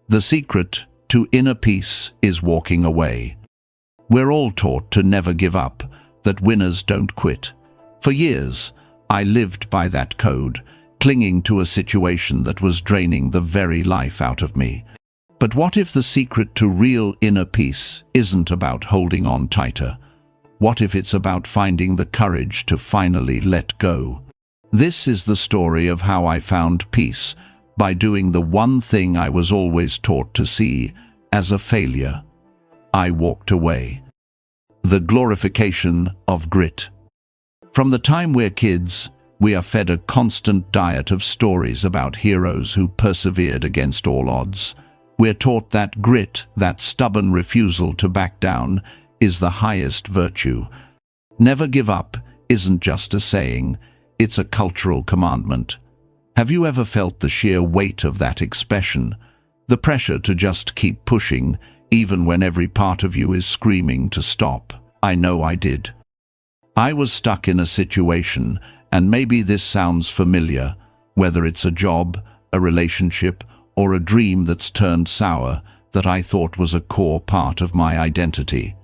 The secret to inner peace is walking away. We're all taught to never give up, that winners don't quit. For years, I lived by that code, clinging to a situation that was draining the very life out of me. But what if the secret to real inner peace isn't about holding on tighter? What if it's about finding the courage to finally let go? This is the story of how I found peace by doing the one thing I was always taught to see as a failure. I walked away. The glorification of grit. From the time we're kids, we are fed a constant diet of stories about heroes who persevered against all odds. We're taught that grit, that stubborn refusal to back down, is the highest virtue. Never give up isn't just a saying, it's a cultural commandment. Have you ever felt the sheer weight of that expression? The pressure to just keep pushing, even when every part of you is screaming to stop. I know I did. I was stuck in a situation, and maybe this sounds familiar, whether it's a job, a relationship, or a dream that's turned sour, that I thought was a core part of my identity.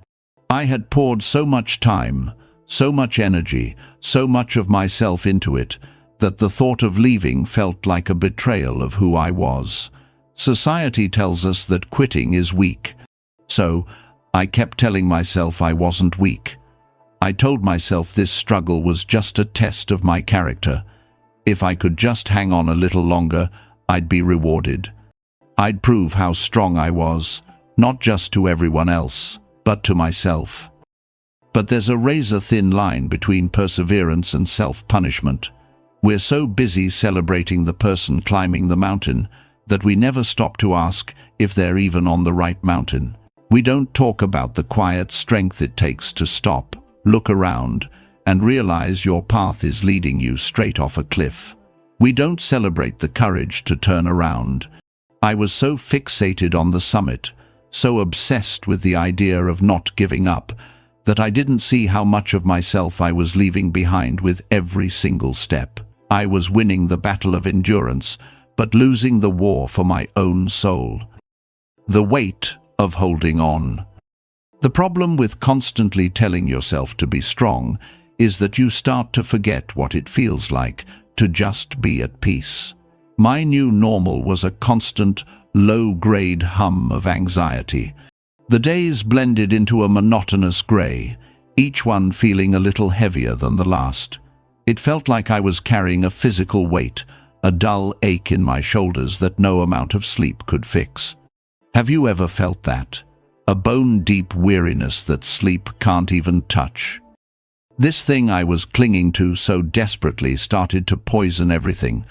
I had poured so much time, so much energy, so much of myself into it, that the thought of leaving felt like a betrayal of who I was. Society tells us that quitting is weak. So, I kept telling myself I wasn't weak. I told myself this struggle was just a test of my character. If I could just hang on a little longer, I'd be rewarded. I'd prove how strong I was, not just to everyone else, but to myself. But there's a razor-thin line between perseverance and self-punishment. We're so busy celebrating the person climbing the mountain that we never stop to ask if they're even on the right mountain. We don't talk about the quiet strength it takes to stop, look around, and realize your path is leading you straight off a cliff. We don't celebrate the courage to turn around. I was so fixated on the summit, so obsessed with the idea of not giving up, that I didn't see how much of myself I was leaving behind with every single step. I was winning the battle of endurance, but losing the war for my own soul. The weight of holding on. The problem with constantly telling yourself to be strong is that you start to forget what it feels like to just be at peace. My new normal was a constant, low-grade hum of anxiety. The days blended into a monotonous grey, each one feeling a little heavier than the last. It felt like I was carrying a physical weight, a dull ache in my shoulders that no amount of sleep could fix. Have you ever felt that? A bone-deep weariness that sleep can't even touch. This thing I was clinging to so desperately started to poison everything.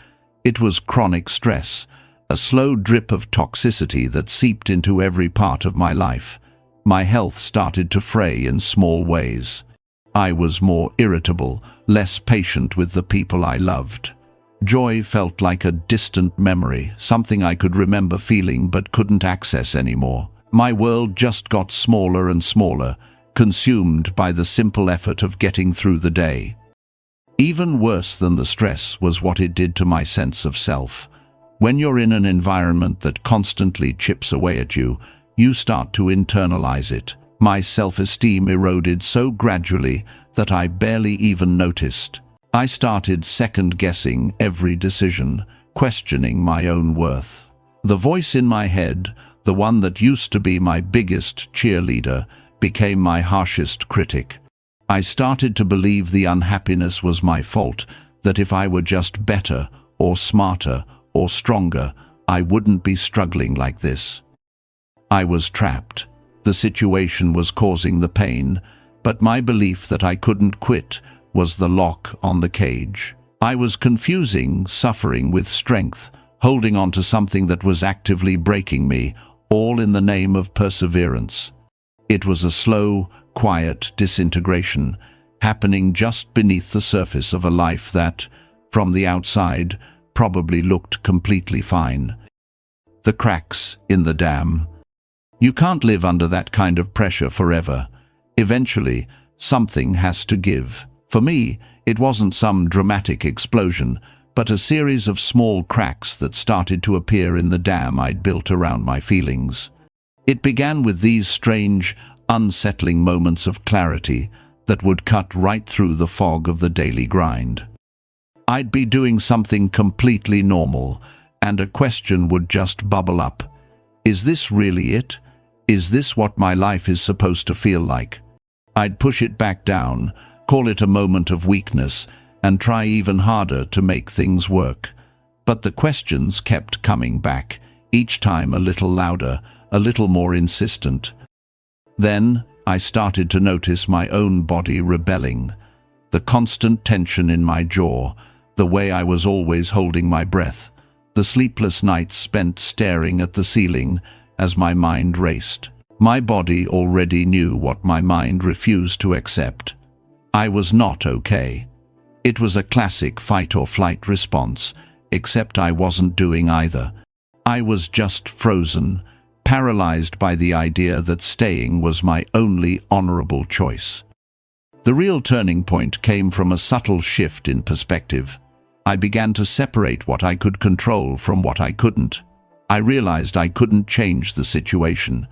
It was chronic stress, a slow drip of toxicity that seeped into every part of my life. My health started to fray in small ways. I was more irritable, less patient with the people I loved. Joy felt like a distant memory, something I could remember feeling but couldn't access anymore. My world just got smaller and smaller, consumed by the simple effort of getting through the day. Even worse than the stress was what it did to my sense of self. When you're in an environment that constantly chips away at you, you start to internalize it. My self-esteem eroded so gradually that I barely even noticed. I started second-guessing every decision, questioning my own worth. The voice in my head, the one that used to be my biggest cheerleader, became my harshest critic. I started to believe the unhappiness was my fault, that if I were just better, or smarter, or stronger, I wouldn't be struggling like this. I was trapped. The situation was causing the pain, but my belief that I couldn't quit was the lock on the cage. I was confusing suffering with strength, holding on to something that was actively breaking me, all in the name of perseverance. It was a slow, quiet disintegration, happening just beneath the surface of a life that, from the outside, probably looked completely fine. The cracks in the dam. You can't live under that kind of pressure forever. Eventually, something has to give. For me, it wasn't some dramatic explosion, but a series of small cracks that started to appear in the dam I'd built around my feelings. It began with these strange, unsettling moments of clarity that would cut right through the fog of the daily grind. I'd be doing something completely normal, and a question would just bubble up. Is this really it? Is this what my life is supposed to feel like? I'd push it back down, call it a moment of weakness, and try even harder to make things work. But the questions kept coming back, each time a little louder, a little more insistent. Then I started to notice my own body rebelling, the constant tension in my jaw, the way I was always holding my breath, the sleepless nights spent staring at the ceiling as my mind raced. My body already knew what my mind refused to accept. I was not okay. It was a classic fight-or-flight response, except I wasn't doing either. I was just frozen, paralyzed by the idea that staying was my only honorable choice. The real turning point came from a subtle shift in perspective. I began to separate what I could control from what I couldn't. I realized I couldn't change the situation.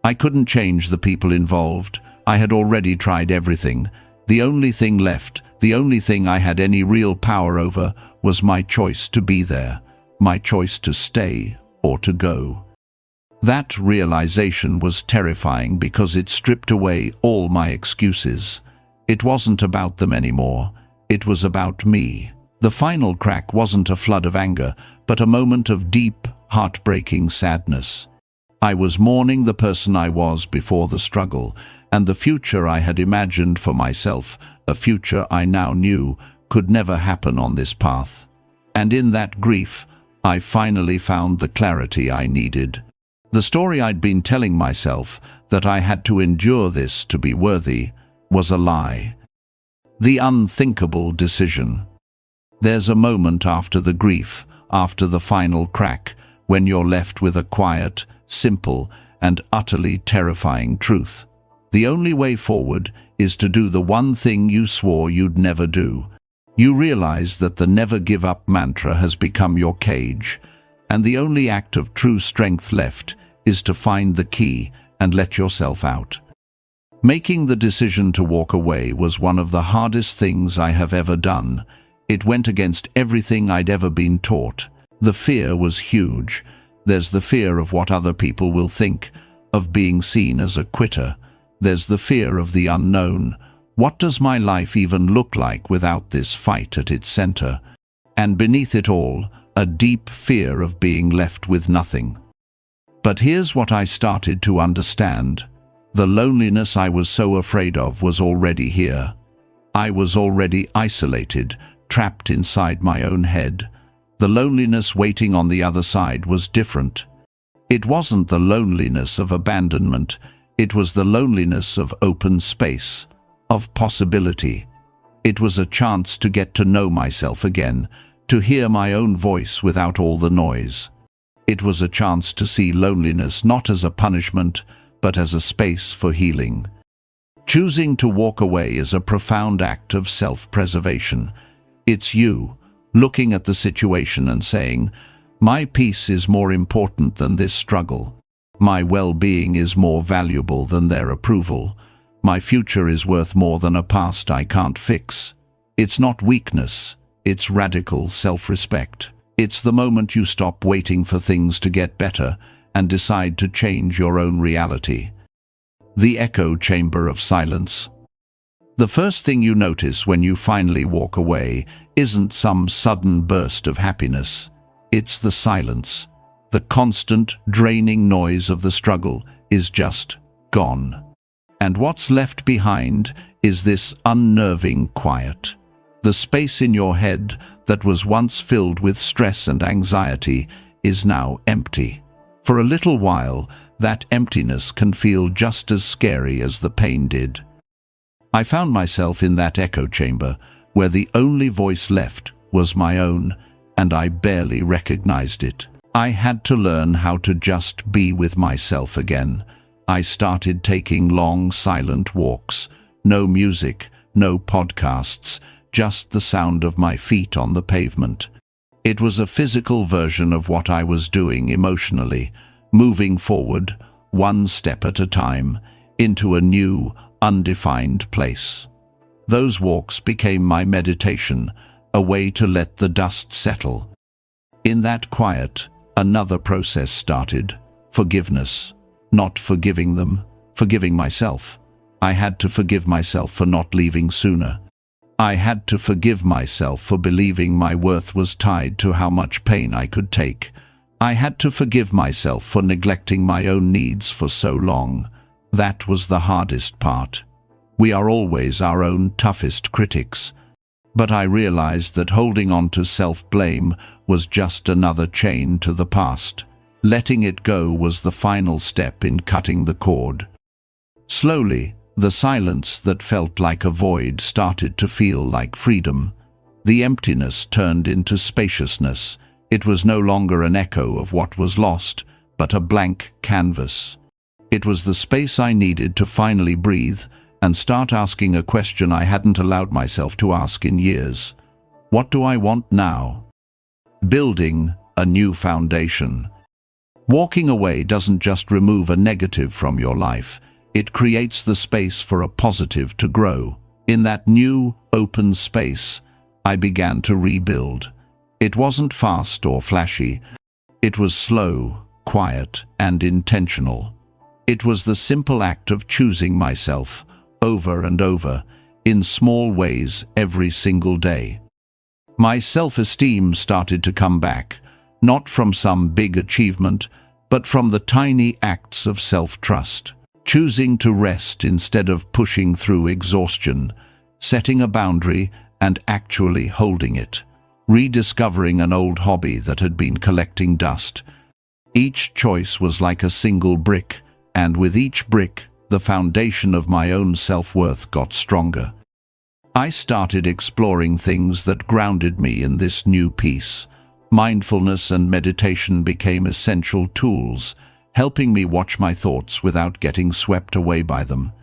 I couldn't change the people involved. I had already tried everything. The only thing left, the only thing I had any real power over, was my choice to be there, my choice to stay or to go. That realization was terrifying because it stripped away all my excuses. It wasn't about them anymore. It was about me. The final crack wasn't a flood of anger, but a moment of deep, heartbreaking sadness. I was mourning the person I was before the struggle, and the future I had imagined for myself, a future I now knew could never happen on this path. And in that grief, I finally found the clarity I needed. The story I'd been telling myself, that I had to endure this to be worthy, was a lie. The unthinkable decision. There's a moment after the grief, after the final crack, when you're left with a quiet, simple, and utterly terrifying truth. The only way forward is to do the one thing you swore you'd never do. You realize that the never give up mantra has become your cage, and the only act of true strength left is to find the key and let yourself out. Making the decision to walk away was one of the hardest things I have ever done. It went against everything I'd ever been taught. The fear was huge. There's the fear of what other people will think, of being seen as a quitter. There's the fear of the unknown. What does my life even look like without this fight at its center? And beneath it all, a deep fear of being left with nothing. But here's what I started to understand. The loneliness I was so afraid of was already here. I was already isolated, trapped inside my own head. The loneliness waiting on the other side was different. It wasn't the loneliness of abandonment. It was the loneliness of open space, of possibility. It was a chance to get to know myself again, to hear my own voice without all the noise. It was a chance to see loneliness not as a punishment, but as a space for healing. Choosing to walk away is a profound act of self-preservation. It's you, looking at the situation and saying, my peace is more important than this struggle. My well-being is more valuable than their approval. My future is worth more than a past I can't fix. It's not weakness, it's radical self-respect. It's the moment you stop waiting for things to get better and decide to change your own reality. The echo chamber of silence. The first thing you notice when you finally walk away isn't some sudden burst of happiness. It's the silence. The constant, draining noise of the struggle is just gone. And what's left behind is this unnerving quiet. The space in your head that was once filled with stress and anxiety is now empty. For a little while, that emptiness can feel just as scary as the pain did. I found myself in that echo chamber, where the only voice left was my own, and I barely recognized it. I had to learn how to just be with myself again. I started taking long, silent walks. No music, no podcasts, just the sound of my feet on the pavement. It was a physical version of what I was doing emotionally, moving forward, one step at a time, into a new, undefined place. Those walks became my meditation, a way to let the dust settle. In that quiet, another process started: forgiveness. Not forgiving them, forgiving myself. I had to forgive myself for not leaving sooner. I had to forgive myself for believing my worth was tied to how much pain I could take. I had to forgive myself for neglecting my own needs for so long. That was the hardest part. We are always our own toughest critics. But I realized that holding on to self-blame was just another chain to the past. Letting it go was the final step in cutting the cord. Slowly, the silence that felt like a void started to feel like freedom. The emptiness turned into spaciousness. It was no longer an echo of what was lost, but a blank canvas. It was the space I needed to finally breathe and start asking a question I hadn't allowed myself to ask in years. What do I want now? Building a new foundation. Walking away doesn't just remove a negative from your life. It creates the space for a positive to grow. In that new, open space, I began to rebuild. It wasn't fast or flashy. It was slow, quiet, and intentional. It was the simple act of choosing myself, over and over, in small ways every single day. My self-esteem started to come back, not from some big achievement, but from the tiny acts of self-trust. Choosing to rest instead of pushing through exhaustion, setting a boundary and actually holding it, rediscovering an old hobby that had been collecting dust. Each choice was like a single brick, and with each brick, the foundation of my own self-worth got stronger. I started exploring things that grounded me in this new peace. Mindfulness and meditation became essential tools, helping me watch my thoughts without getting swept away by them.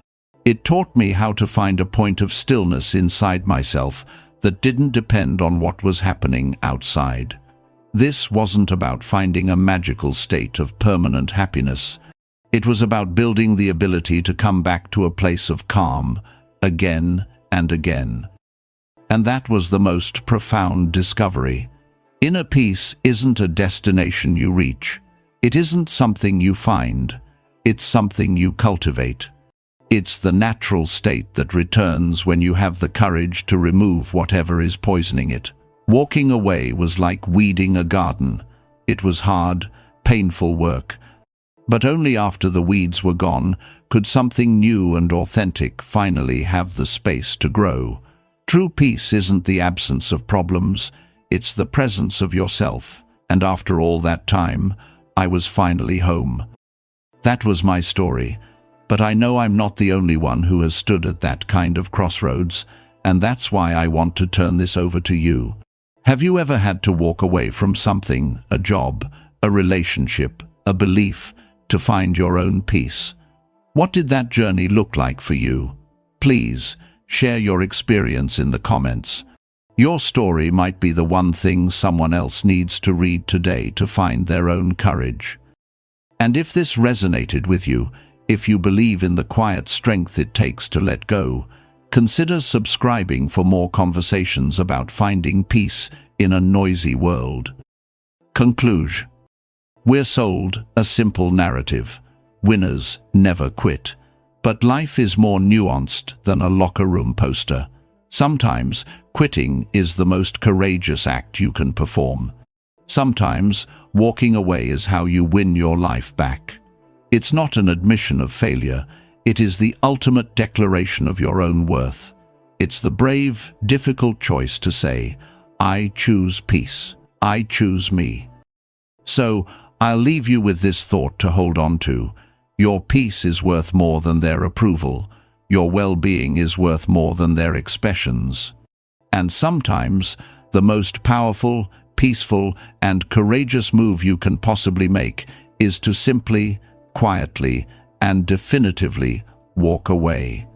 It taught me how to find a point of stillness inside myself that didn't depend on what was happening outside. This wasn't about finding a magical state of permanent happiness. It was about building the ability to come back to a place of calm, again and again. And that was the most profound discovery. Inner peace isn't a destination you reach. It isn't something you find. It's something you cultivate. It's the natural state that returns when you have the courage to remove whatever is poisoning it. Walking away was like weeding a garden. It was hard, painful work. But only after the weeds were gone could something new and authentic finally have the space to grow. True peace isn't the absence of problems, it's the presence of yourself. And after all that time, I was finally home. That was my story, but I know I'm not the only one who has stood at that kind of crossroads, and that's why I want to turn this over to you. Have you ever had to walk away from something, a job, a relationship, a belief, to find your own peace? What did that journey look like for you? Please, share your experience in the comments. Your story might be the one thing someone else needs to read today to find their own courage. And if this resonated with you, if you believe in the quiet strength it takes to let go, consider subscribing for more conversations about finding peace in a noisy world. Conclusion. We're sold a simple narrative. Winners never quit. But life is more nuanced than a locker room poster. Sometimes quitting is the most courageous act you can perform. Sometimes walking away is how you win your life back. It's not an admission of failure. It is the ultimate declaration of your own worth. It's the brave, difficult choice to say, I choose peace. I choose me. So, I'll leave you with this thought to hold on to. Your peace is worth more than their approval. Your well-being is worth more than their expressions. And sometimes, the most powerful, peaceful, and courageous move you can possibly make is to simply, quietly, and definitively walk away.